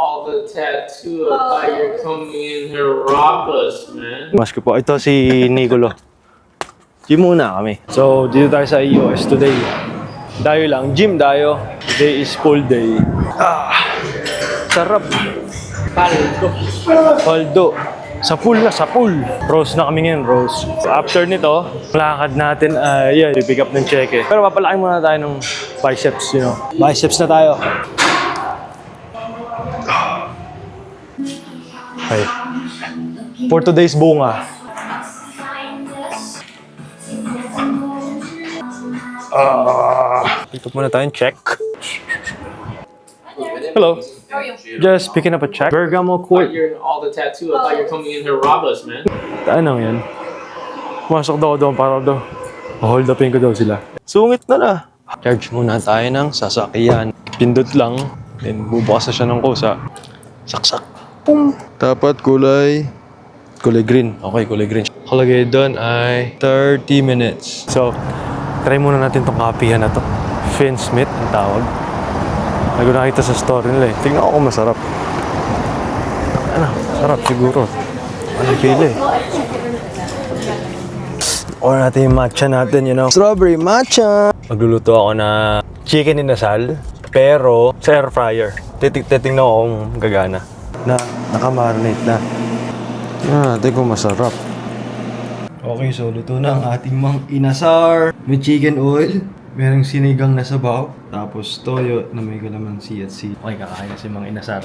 all the tattoo. I thought you're coming in here to rob us, man. Mas ko po. Ito si Nicolo. Gym muna kami. So, dito tayo sa EOS today. Dayo lang. Gym dayo. Today is full day. Sarap. Paldo. Sa pool na, sa pool. Rose na kami ngayon, Rose. After nito, lakad natin ay pick up ng cheque. Pero papalaking muna tayo ng biceps, you know. Biceps na tayo. Okay. For today's bunga. Pick up muna tayong check. Hello. Just picking up a check. Bergamo Court. You're all the tattoo. I thought you're coming in here to rob us, man. Ano yan? Pumasok daw doon para daw. Hold upin ko daw sila. Sungit na. Charge muna tayo ng sasakyan. Pindot lang. Then bubukas na siya ng kusa. Saksak. Pum. Dapat kulay green. Okay, kulay green. Kalagay doon ay 30 minutes. So, try muna natin tong kapihan na to. Finn Smith ang tawag. Hindi ko nakita sa story nila eh. Tingnan ko kung masarap. Ano? Sarap siguro. Ano pili eh. Order natin yung matcha natin, you know. Strawberry matcha! Magluluto ako na chicken inasal, pero sa air fryer. Titingnan ko kung gagana. Na, nakamarinate na. Tingnan natin kung masarap. Okay, so luto na ang ating mang inasar. May chicken oil. Merong sinigang na sabaw. Tapos toyo na may kalamansi at si... Okay, kakain na si mang inasar.